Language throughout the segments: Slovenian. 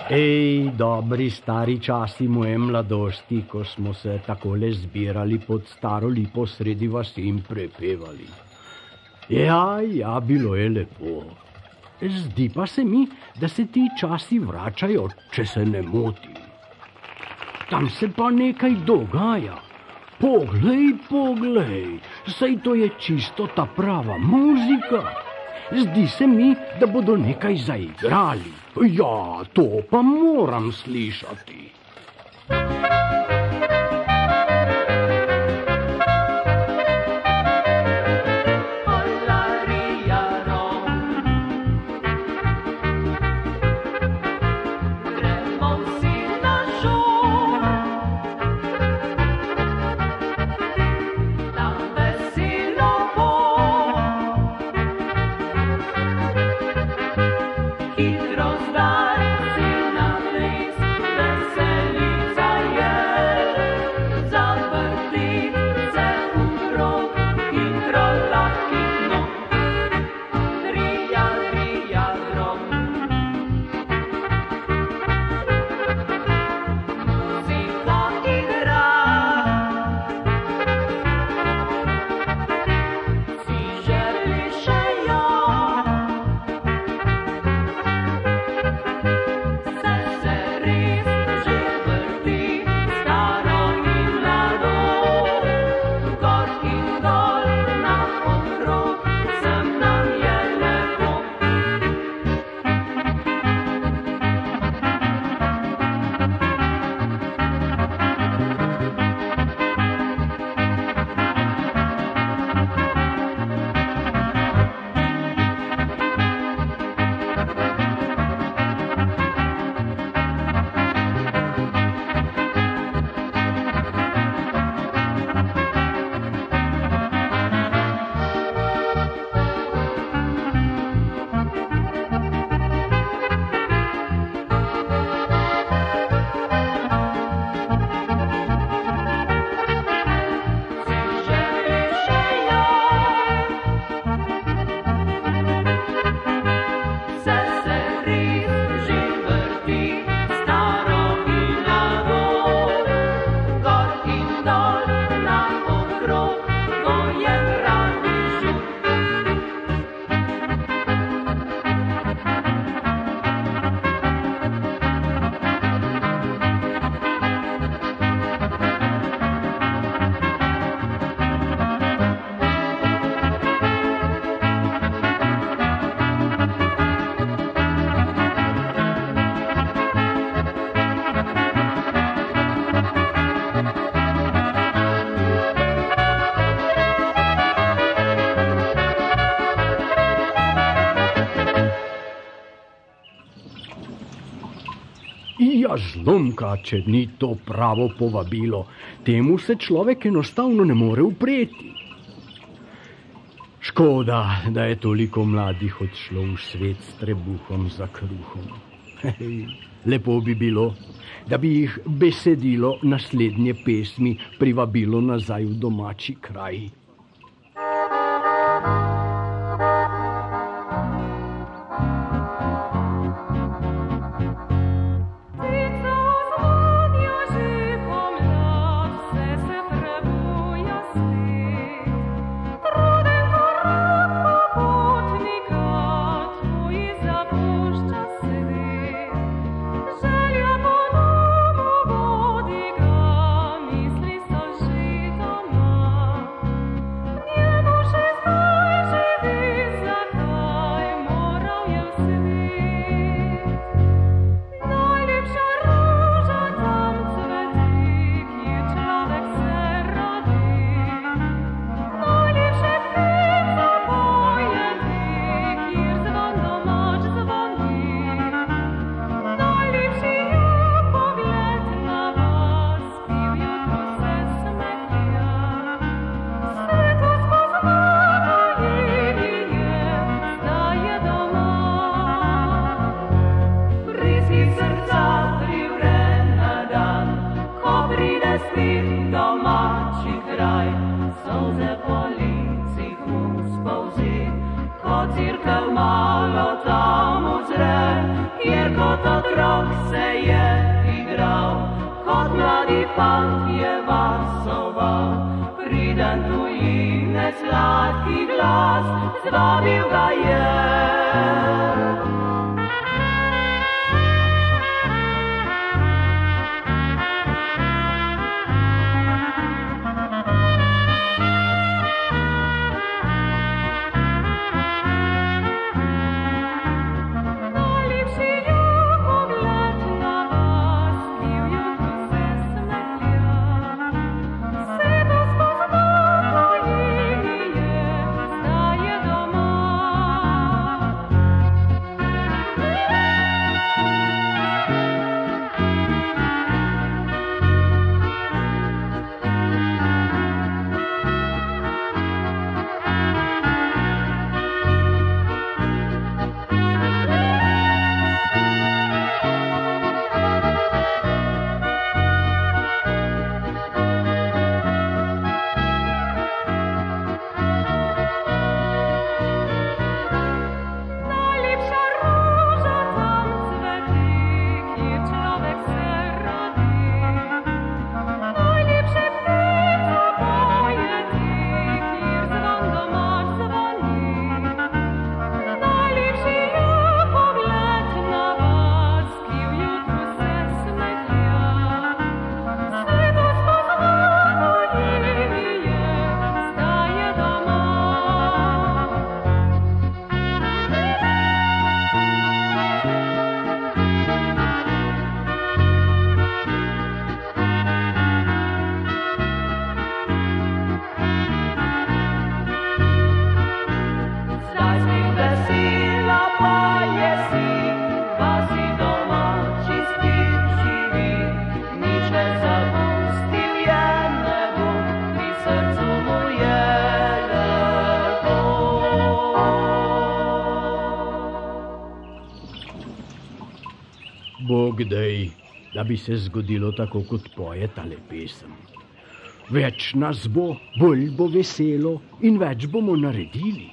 Ej, dobri stari časi moje mladosti, ko smo se takole zbirali pod staro lipo sredi vasi in prepevali. Ja, bilo je lepo. Zdi pa se mi, da se ti časi vračajo, če se ne motim. Tam se pa nekaj dogaja. Poglej, saj to je čisto ta prava muzika. Zdi se mi, da bodo nekaj zaigrali. Ja, to pa moram slišati. Ja, zlomka, če ni to pravo povabilo. Temu se človek enostavno ne more upreti. Škoda, da je toliko mladih odšlo v svet s trebuhom za kruhom. Lepo bi bilo, da bi jih besedilo naslednje pesmi privabilo nazaj v domači kraj. vesel malo tam uzre, kjer kot otrok se je igral, kot mladi fant je varsoval. Priden tujine sladki glas, zvabil ga je. Bog dej, da bi se zgodilo tako, kot poje tale pesem. Več nas bo, bolj bo veselo in več bomo naredili.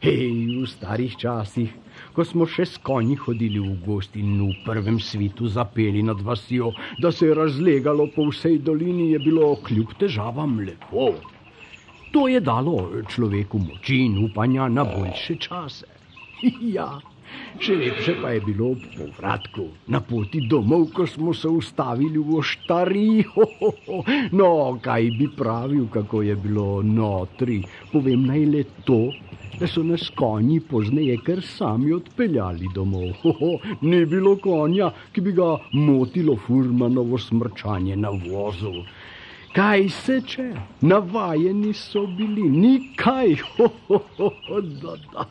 Hej, v starih časih, ko smo še s konji hodili v gozd in v prvem svitu zapeli nad vasjo, da se je razlegalo po vsej dolini, je bilo kljub težavam lepo. To je dalo človeku moči in upanja na boljše čase. Ja, še lepše pa je bilo ob povratku na poti domov, ko smo se ustavili v oštari. No, kaj bi pravil, kako je bilo notri. Povem naj le to, da so nas konji pozneje kar sami odpeljali domov. Ni bilo konja, ki bi ga motilo furmanovo smrčanje na vozu. Kaj se če? Navajeni so bili, nikaj. Da.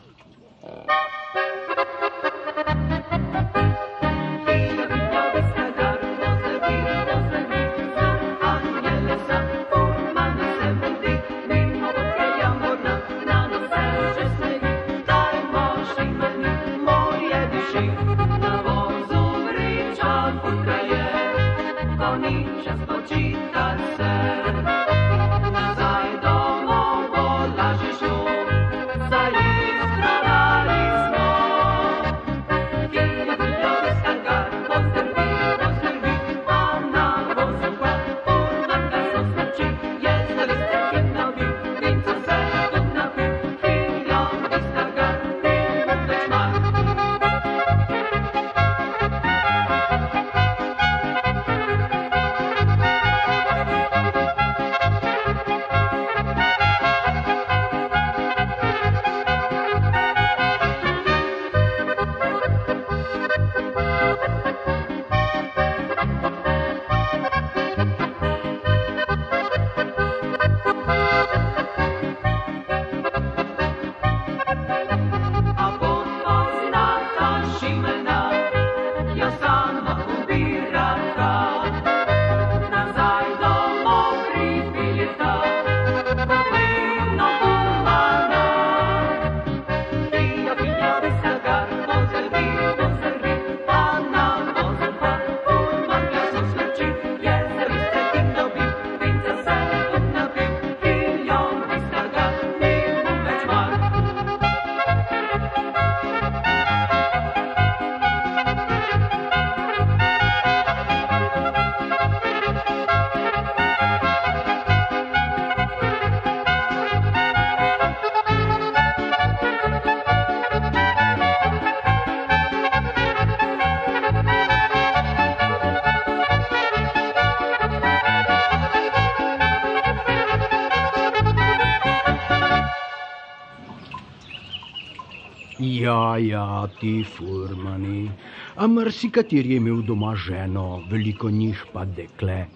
Ja, ti furmani. A marsikateri je imel doma ženo, veliko njih pa dekle.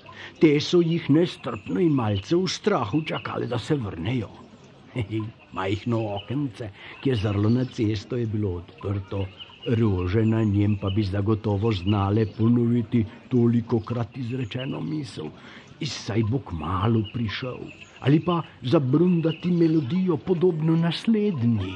Te so jih nestrpno in malce v strahu čakali, da se vrnejo. Majhno okence, ki je zrlo na cesto, je bilo odprto. Rože na njem pa bi zagotovo znale ponoviti tolikokrat izrečeno misel. Saj bo kmalu prišel. Ali pa zabrundati melodijo podobno naslednji.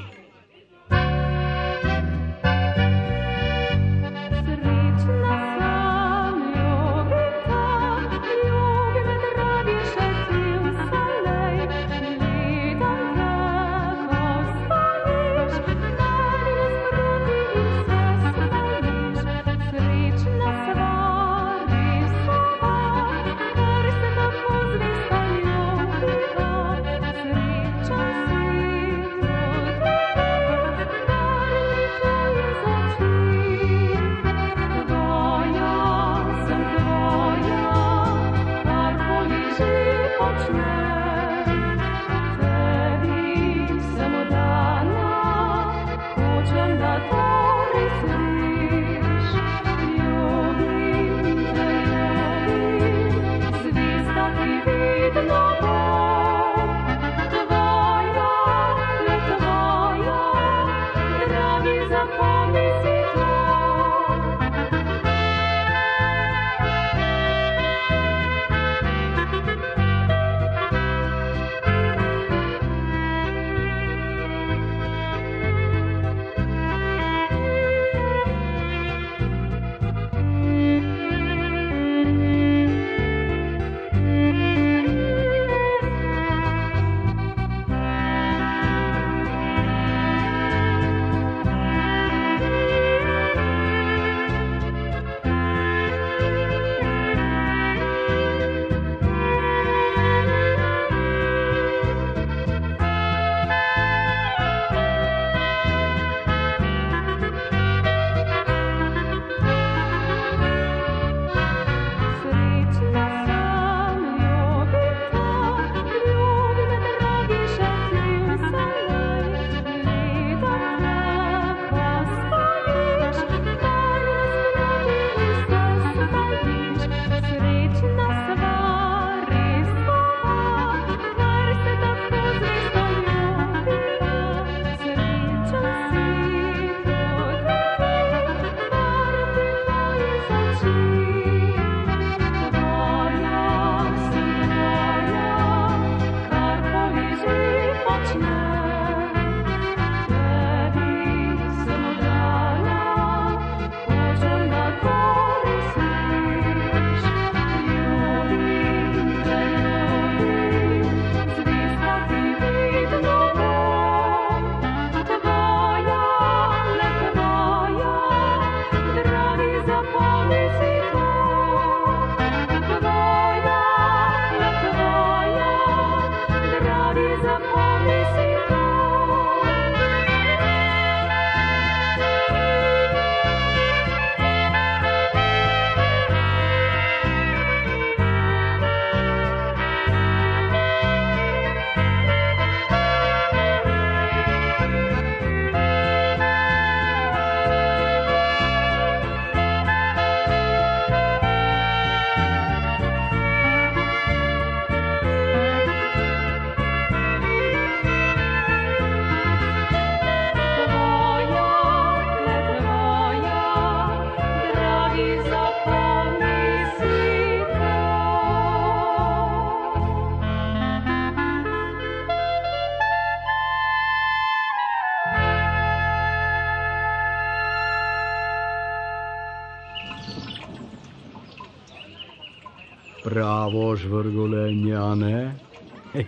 Pravo žvrgolenje, a ne?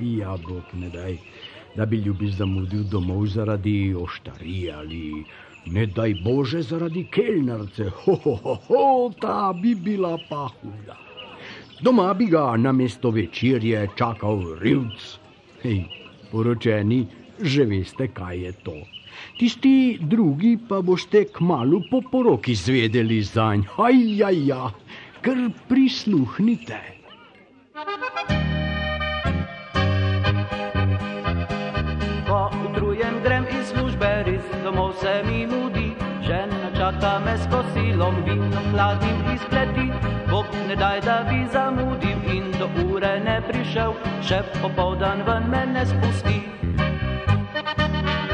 Ja, Bog ne daj, da bi ljubiš zamudil domov zaradi oštarije ali, ne daj Bože, zaradi kelnarce. Ta bi bila pa huda. Doma bi ga namesto večerje čakal rivc. Poročeni, že veste, kaj je to. Tisti drugi pa boste kmalu po poroki zvedeli zanj. Kar prisluhnite. Ko utrujen grem iz službe res domov, domov se mi mudi, žena čaka me s kosilom, vino hladim iz kleti. Bog ne daj, da bi zamudim in do ure ne prišel, še popoldan ven me ne spusti.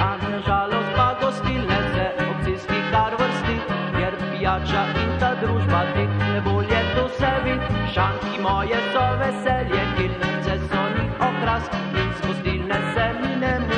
A nažalost pa gostilne se ob cesti kar vrsti, jer pijača in ta družba tekne bolje do sebi. Šanki moje so veselje, kilnice so ni okras in z gostilne se mi ne mudi.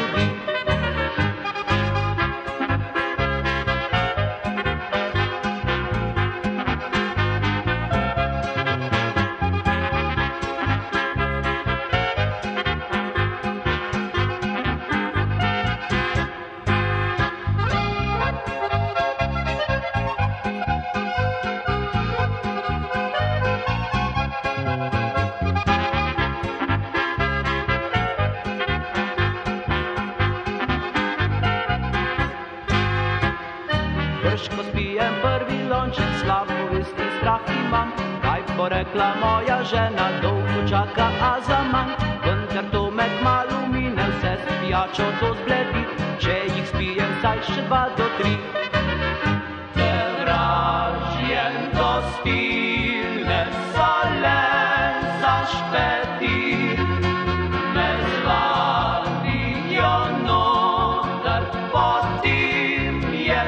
Ko spijem prvi lonček, slabo vesti strah imam, kaj bo rekla moja žena, dolgo čaka, a zaman. Vendar to me kmalu mine, vse s pijačo to zbledi, če jih spijem saj še 2 do 3. Te vražje gostilne so le za špetir, me zvadijo noter, potem je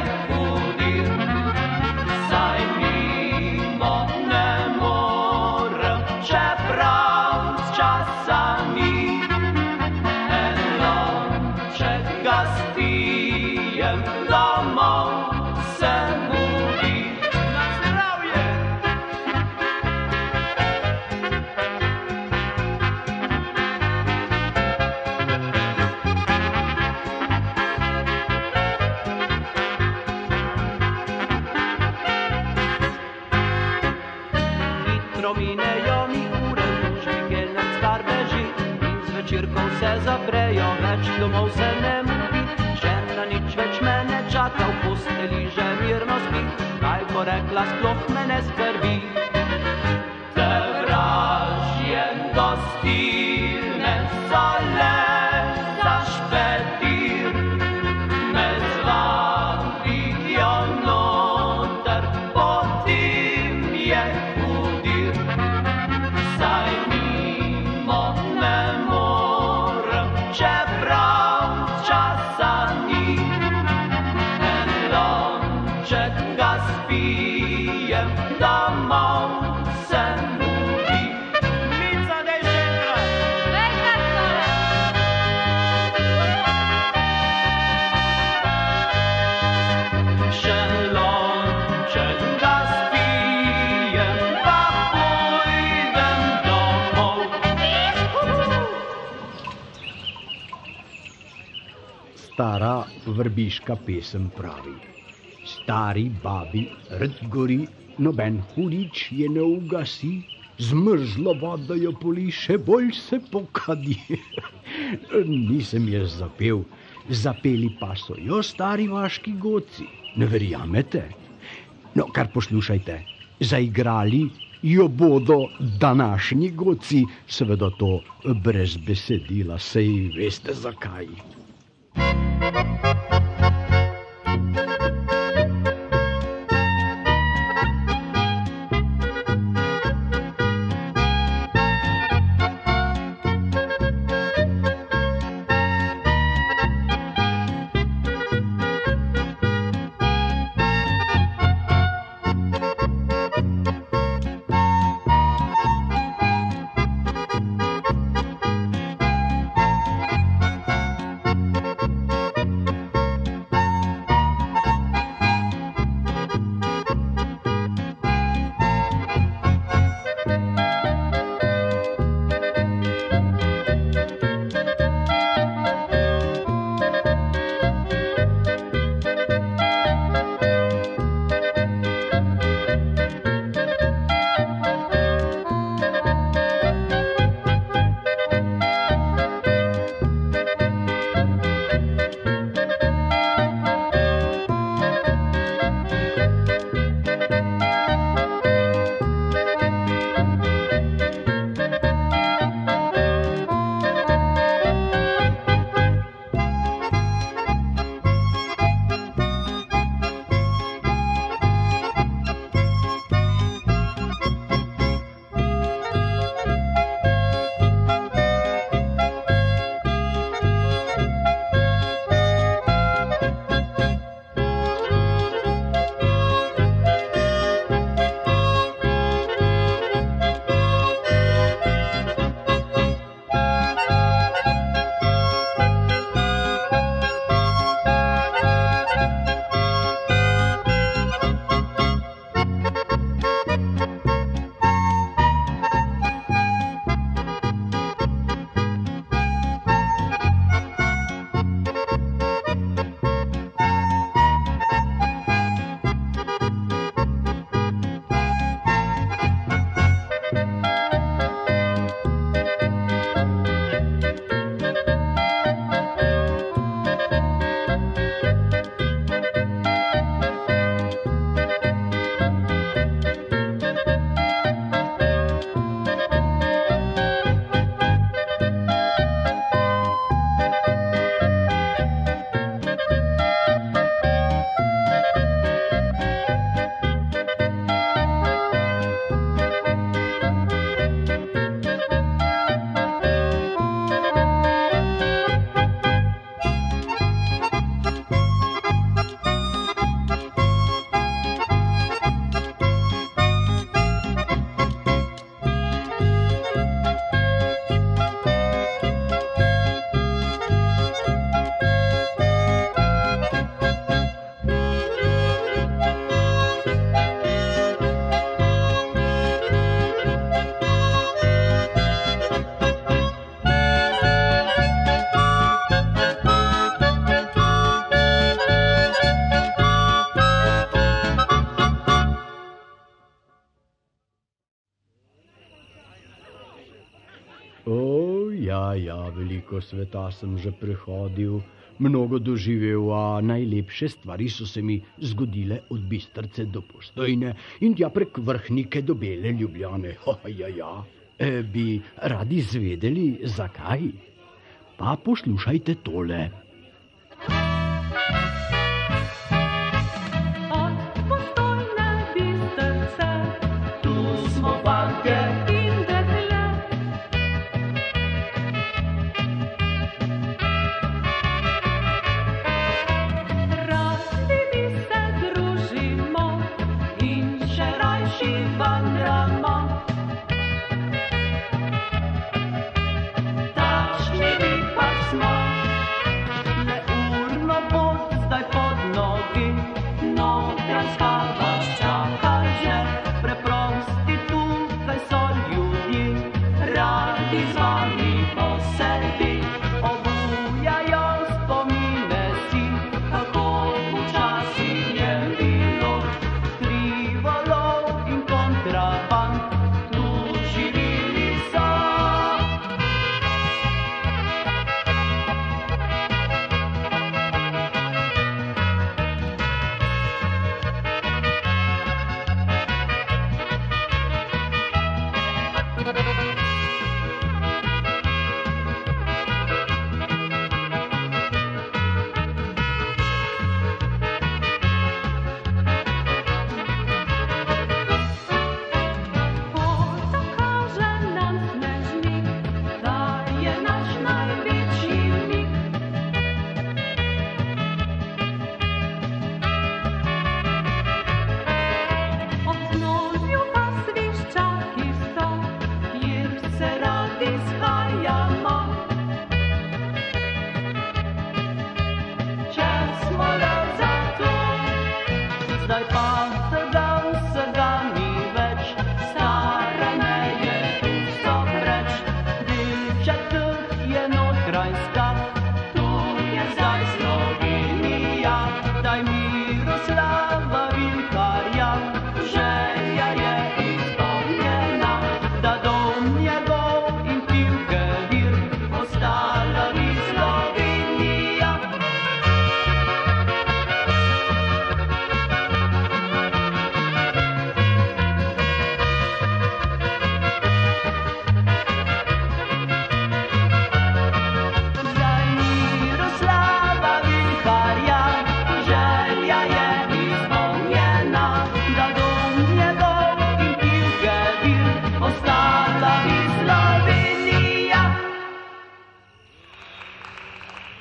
minejo mi ure, muž vikendom star beži in zvečerkov se zaprejo, več domov se ne mudi. Žena nič več me ne čaka, v posteli že mirno spi, kaj bo rekla, sploh me ne skrbi. Te vražje gostilne so le za špetir, me zvadijo noter, potem je Stara vrbiška pesem pravi: stari babi rt gori, noben hudič je ne ugasi, zmrzlo vodo jo poli, še bolj se pokadi. Nisem jaz zapel, zapeli pa so jo stari vaški goci. Ne verjamete? No, kar poslušajte, zaigrali jo bodo današnji goci, seveda to brez besedila, sej veste zakaj. Ja, veliko sveta sem že prehodil, mnogo doživel, a najlepše stvari so se mi zgodile od Bistrce do Postojne in tja prek Vrhnike do Bele Ljubljane. Ja. Bi radi zvedeli, zakaj? Pa poslušajte tole.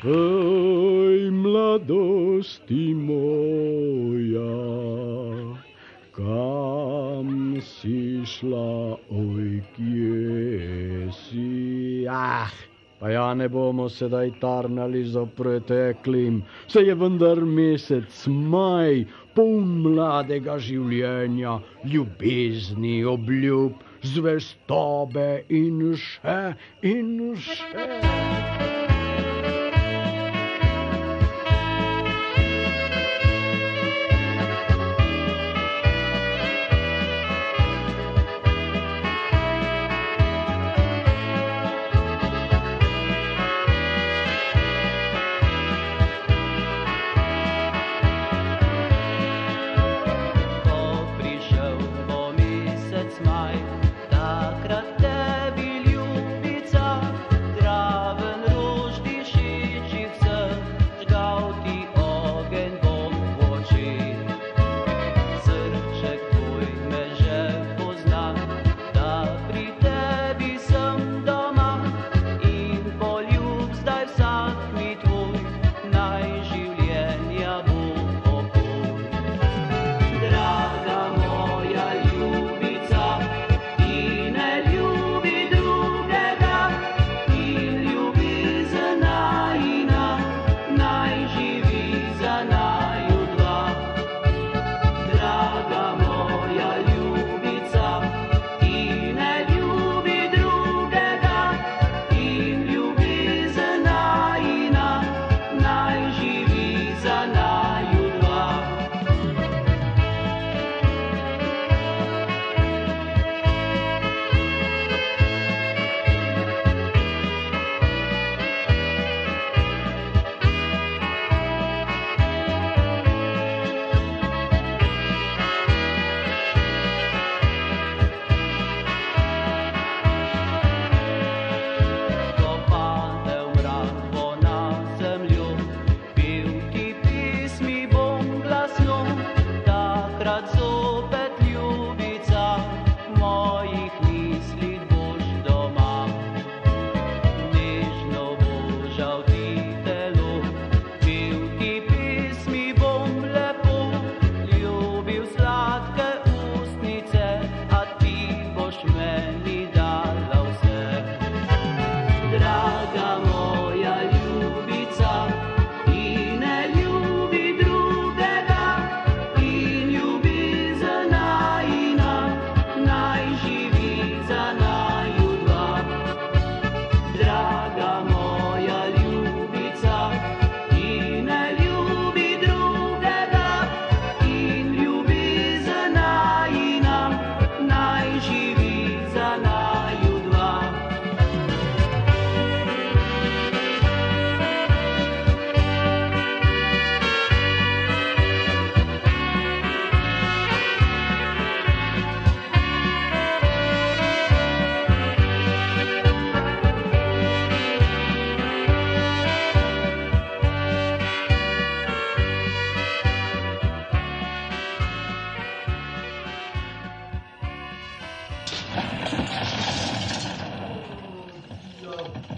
Oj, mladosti moja, kam si šla, oj, kje si? Pa ja, ne bomo sedaj tarnali za preteklim, se je vendar mesec maj, poln mladega življenja, ljubezni, obljub, zvestobe in še in še. Takrat tebi ljubica, draven rok.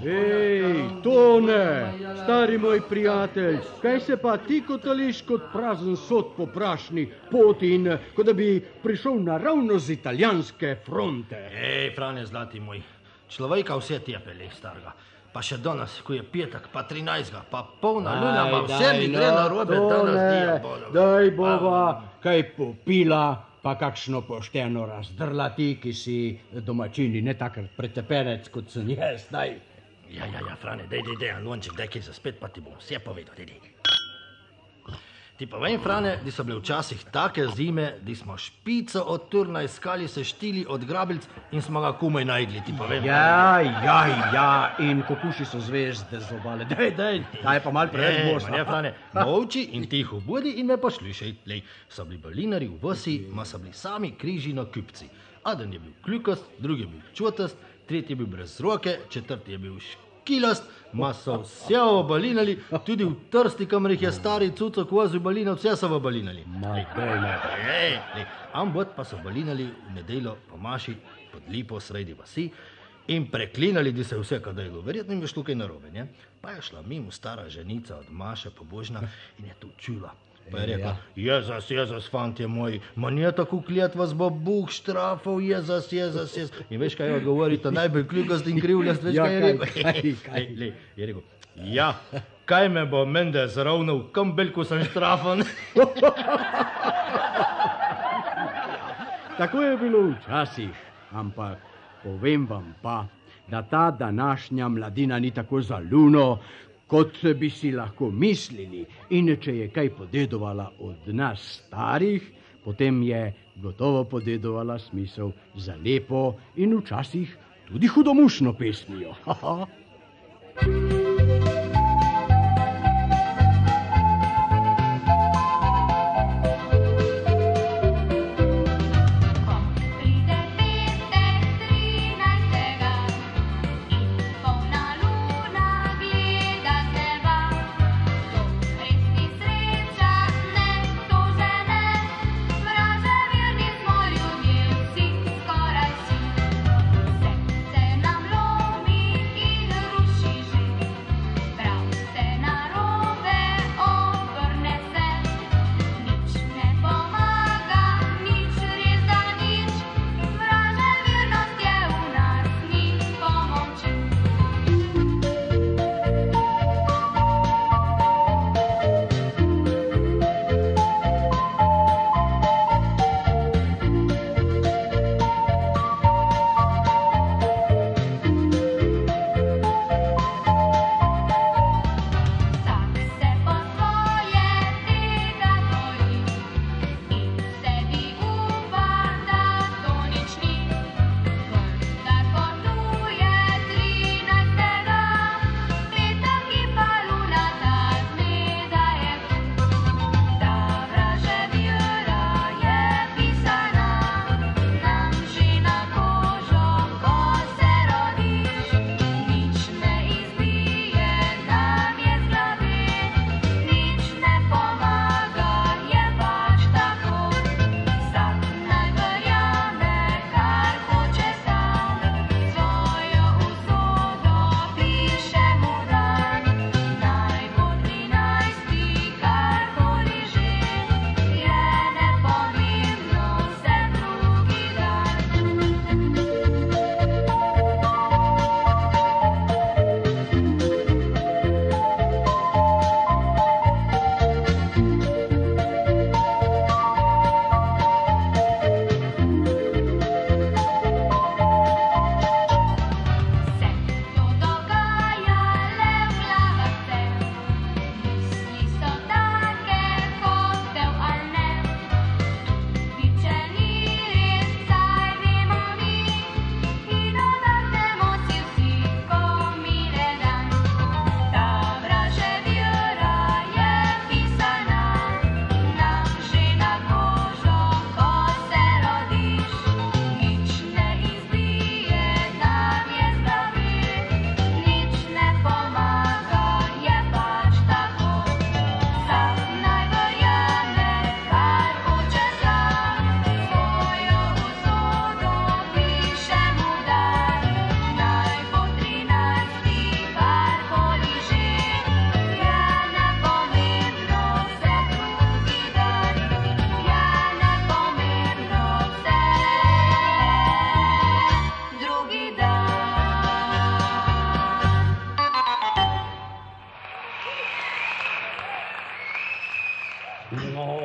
Ej, Tone, stari moj prijatelj, kaj se pa ti kotališ kot prazen sod po prašni poti in kot da bi prišel naravno z italijanske fronte? Ej, Frane, zlati moj, človeka vse tepeli, starga. Pa še danes, ko je petek, pa 13, pa polna luna, pa vse mi gre na robe, danes diabolo. Daj bova, kaj popila, pa kakšno pošteno razdrla ti, ki si domačini, ne takrat pretepenec, kot sem jaz, daj. Ja, Frane, daj, Alonček, daj, kje se spet, pa ti bom vse povedal, daj. Ti pa vem, Frane, da so bile včasih take zime, da smo špico od turna iskali, se štili od grabilc in smo ga komaj najdli, ti pa vem. Ja, in kokuši so zvezde zobale, daj, pa mal preveč božno. Ne, Frane, molči in tiho budi in me poslušaj, lej, so bili balinari v vasi, ma so bili sami križi na kupci. Aden je bil kljukast, drugi je bil čutast, tretji je bil brez roke, četrti je bil škilast, ma so vse obalinali, tudi v Trsti, kamor jih je stari cucok vozil balina, vse so obalinali. Ambot pa so obalinali v nedeljo po maši pod lipo sredi vasi in preklinali, da se vse kadajlo. Verjetno jim je šlo kaj narobe, ne? Pa je šla mimo stara ženica od Maše pobožna in je to čula. Pa je rekla, Jezus, fantje moji, ma nije tako kljet, vas bo Bog štrafal, Jezus. In veš, kaj je odgovorita, najbolj kljukast in krivljast, veš, kaj je rekel? Kaj? Je rekel, ja, kaj me bo mende zravnal, kam belko sem štrafan? Tako je bilo včasih, ampak povem vam pa, da ta današnja mladina ni tako za luno, kot bi si lahko mislili, in če je kaj podedovala od nas starih, potem je gotovo podedovala smisel za lepo in včasih tudi hudomušno pesmijo.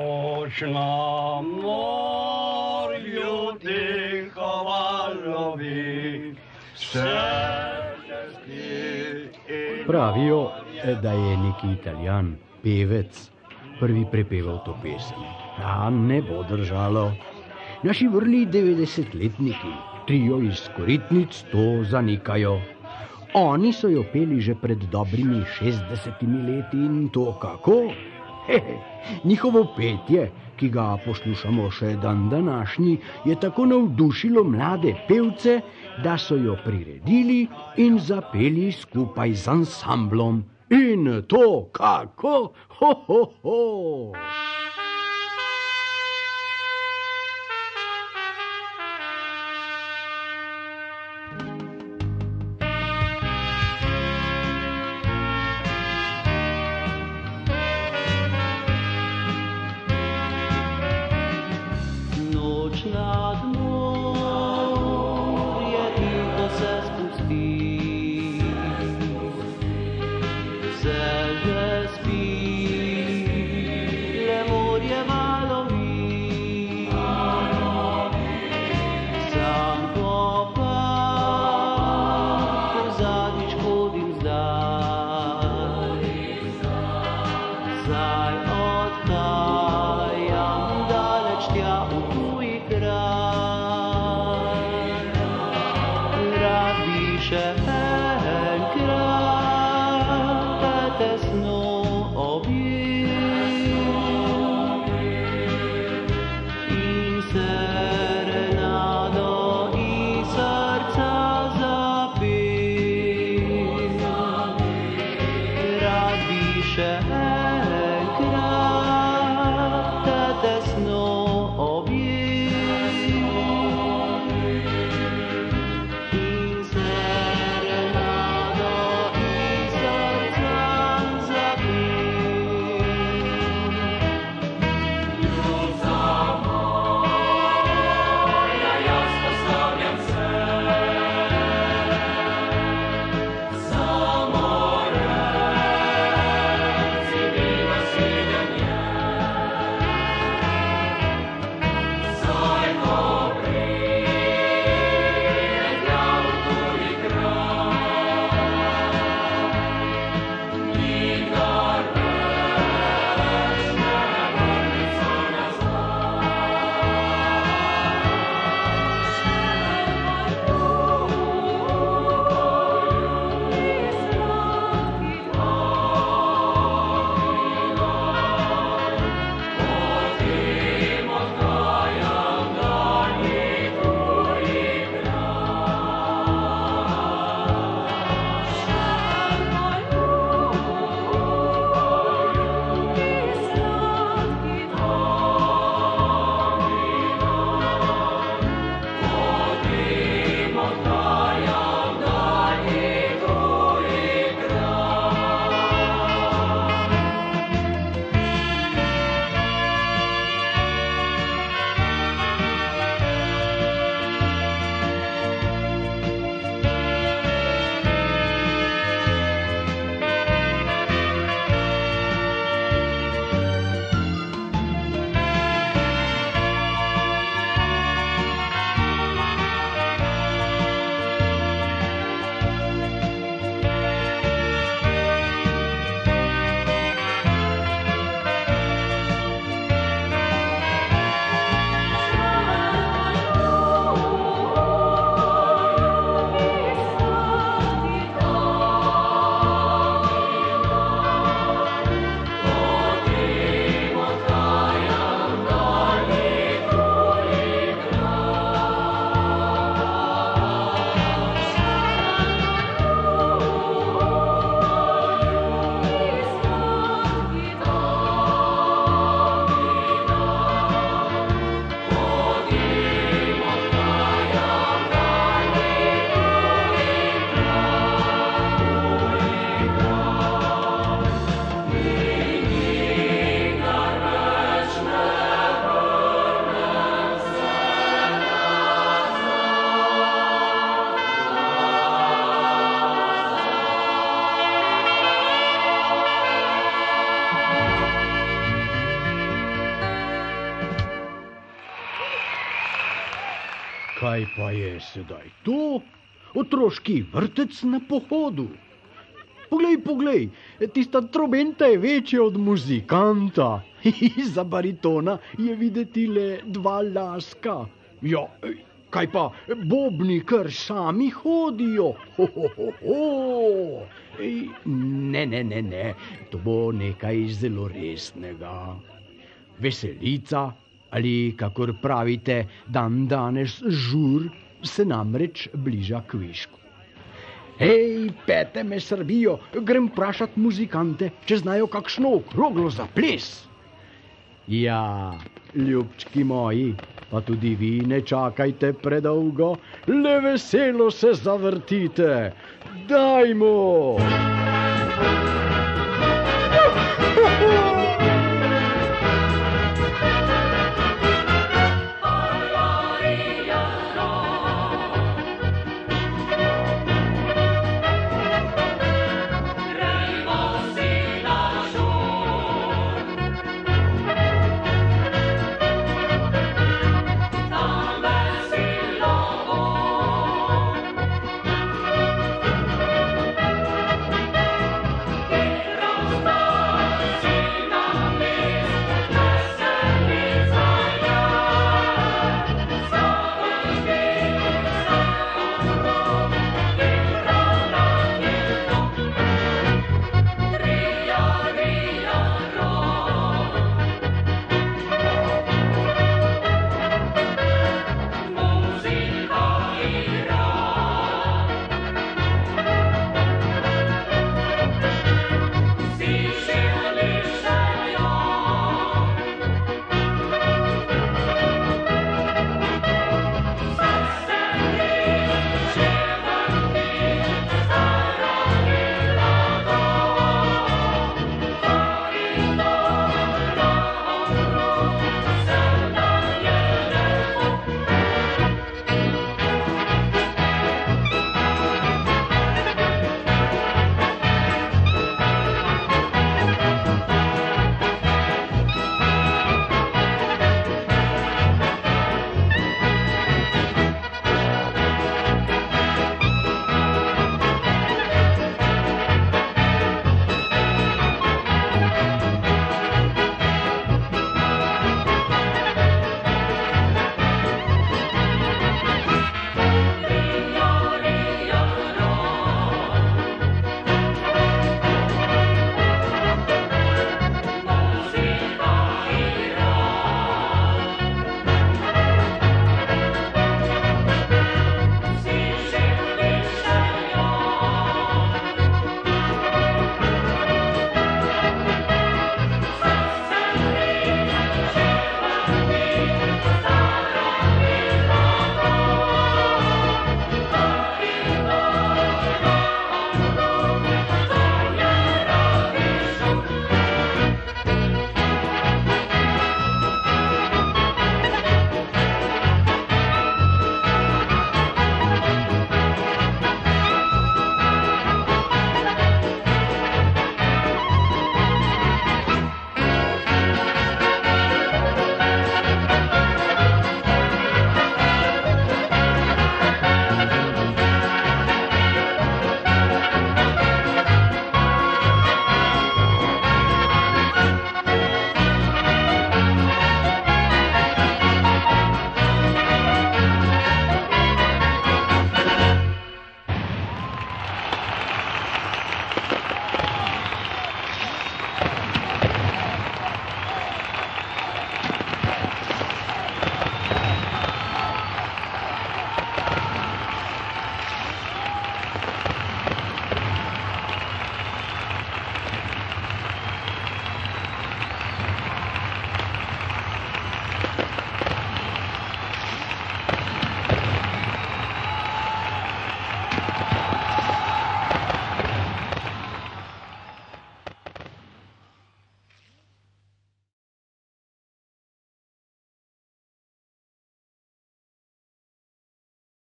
Noč na morju tiho valovi, pravijo, da je neki Italijan, pevec, prvi prepeval to pesem. A ne bo držalo. Naši vrli 90-letniki, trio iz Koritnic, to zanikajo. Oni so jo peli že pred dobrimi 60 leti in to kako? Njihovo petje, ki ga poslušamo še dan današnji, je tako navdušilo mlade pevce, da so jo priredili in zapeli skupaj z ansamblom. In to kako? Ho, ho, ho! Le Kaj pa je sedaj to? Otroški vrtec na pohodu. Poglej, tista trobenta je večja od muzikanta. Za baritona je videti le 2 laska. Ja, kaj pa bobni kar sami hodijo. Ne, to bo nekaj zelo resnega. Veselica, ali kakor pravite, dan danes žur, se namreč bliža kvišku. Hej, pete me srbijo, grem vprašat muzikante, če znajo kakšno okroglo za ples. Ja, ljubčki moji, pa tudi vi ne čakajte predolgo, le veselo se zavrtite. Dajmo!